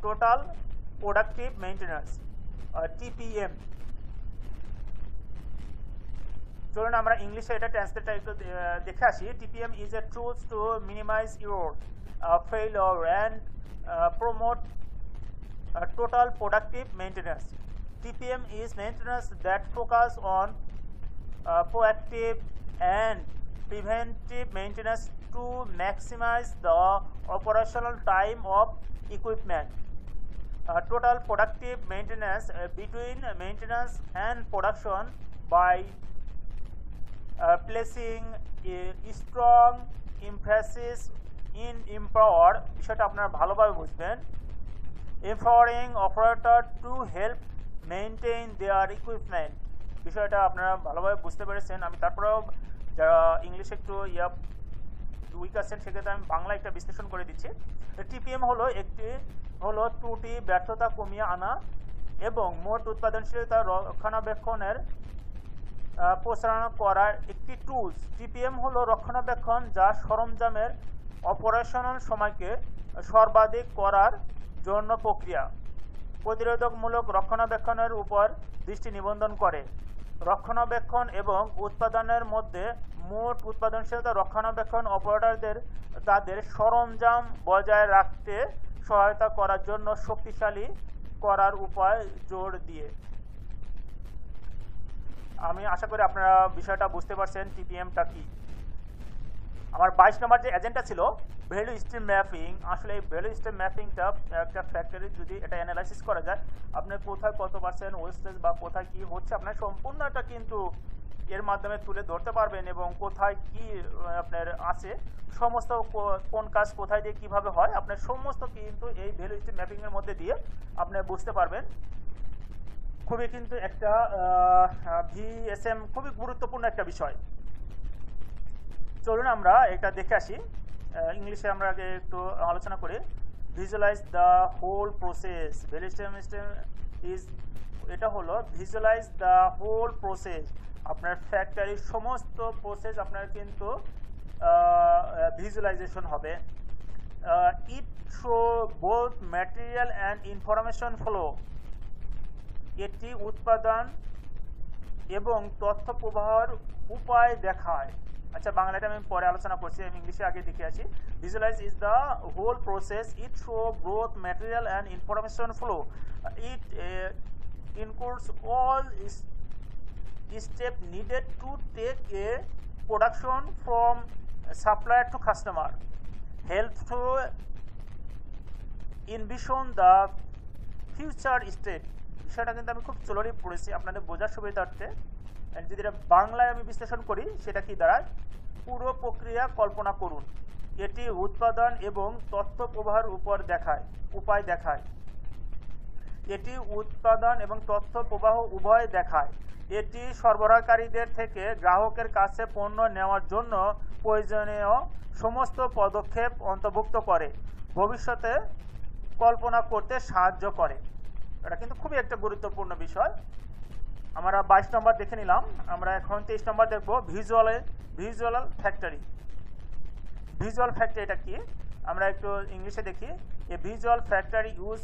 Total productive maintenance, TPM. চলুন আমরা ইংলিশে এটা ট্রান্সলেটটা একটু দেখে আসি। TPM is a tools to minimize your failure and promote total productive maintenance. TPM is maintenance that focus on proactive and preventive maintenance to maximize the operational time of equipment. Total productive maintenance between maintenance and production by placing a strong emphasis in empower, বিষয়টা আপনারা ভালোভাবে বুঝবেন, empowering operator to help maintain their equipment। বিষয়টা আপনারা ভালোভাবে বুঝতে পেরেছেন। আমি তারপরেও যারা ইংলিশে একটু উইক আছেন সেক্ষেত্রে আমি বাংলা একটা বিশ্লেষণ করে দিচ্ছি। টিপিএম হলো ত্রুটি ব্যর্থতা কমিয়ে আনা এবং মোট উৎপাদনশীলতা রক্ষণাবেক্ষণের প্রসারণ করার একটি টুলস। টিপিএম হলো রক্ষণাবেক্ষণ যা সরঞ্জামের অপারেশনাল সময়কে সর্বাধিক করার জন্য প্রক্রিয়া প্রতিরোধকমূলক রক্ষণাবেক্ষণের উপর দৃষ্টি নিবন্ধন করে। রক্ষণাবেক্ষণ এবং উৎপাদনের মধ্যে মোট উৎপাদনশীলতা রক্ষণাবেক্ষণ অপারেটরদের তাদের সরঞ্জাম বজায় রাখতে সহায়তা করার জন্য শক্তিশালী করার উপায় জোর দিয়ে। আমি আশা করি আপনারা বিষয়টা বুঝতে পারছেন টিপিএমটা কি। আমার 22 নম্বর যে এজেন্ডা ছিল ভ্যালু স্ট্রিম ম্যাপিং, আসলে এই ভ্যালু স্ট্রিম ম্যাপিংটা একটা ফ্যাক্টরি যদি এটা অ্যানালাইসিস করা যায়, আপনি কোথায় কত পার্সেন্ট ওয়েস্টেজ বা কোথায় কি হচ্ছে আপনার সম্পূর্ণটা কিন্তু এর মাধ্যমে তুলে ধরতে পারবেন এবং কোথায় কি আপনার আছে, সমস্ত কোন কাজ কোথায় দিয়ে কিভাবে হয় আপনার সমস্ত কিন্তু এই ভ্যালু স্ট্রিম ম্যাপিংয়ের মধ্যে দিয়ে আপনি বুঝতে পারবেন। খুবই কিন্তু একটা ভিএসএম খুবই গুরুত্বপূর্ণ একটা বিষয়। চলুন আমরা এটা দেখে আসি। ইংলিশে আমরা আগে একটু আলোচনা করি। Visualize the whole process. Value stream is, এটা হলো ভিজুয়ালাইজ দ্য হোল প্রসেস। আপনার ফ্যাক্টরির সমস্ত প্রসেস আপনার কিন্তু ভিজুয়ালাইজেশন হবে। It show both material and information flow. এটি উৎপাদন এবং তথ্য প্রবাহের উপায় দেখায়। আচ্ছা, বাংলাটা আমি পরে আলোচনা করছি, আমি ইংলিশে আগে দেখে আসি। Visualize is the whole process, it show both material and information flow, it includes all step needed to take a production from supplier to customer, help to envision the future state. বিষয়টা কিন্তু আমি খুব চলরি পড়েছি আপনাদের বোঝার সুবিধার্থে। যদি এটা বাংলায় আমি বিশ্লেষণ করি সেটা কি দাঁড়ায়, পুরো প্রক্রিয়া কল্পনা করুন। এটি উৎপাদন এবং তথ্য প্রবাহের উপায় দেখায়। এটি উৎপাদন এবং তথ্য প্রবাহ উভয় দেখায়। এটি সরবরাহকারীদের থেকে গ্রাহকের কাছে পণ্য নেওয়ার জন্য প্রয়োজনীয় সমস্ত পদক্ষেপ অন্তর্ভুক্ত করে, ভবিষ্যতে কল্পনা করতে সাহায্য করে। এটা কিন্তু খুবই একটা গুরুত্বপূর্ণ বিষয়। আমরা 22 নম্বর দেখে নিলাম, আমরা এখন 23 নম্বর দেখব। Visual factory. ভিজুয়াল ফ্যাক্টরি এটা কি আমরা একটু ইংলিশে দেখি। এ ভিজুয়াল ফ্যাক্টরি ইউজ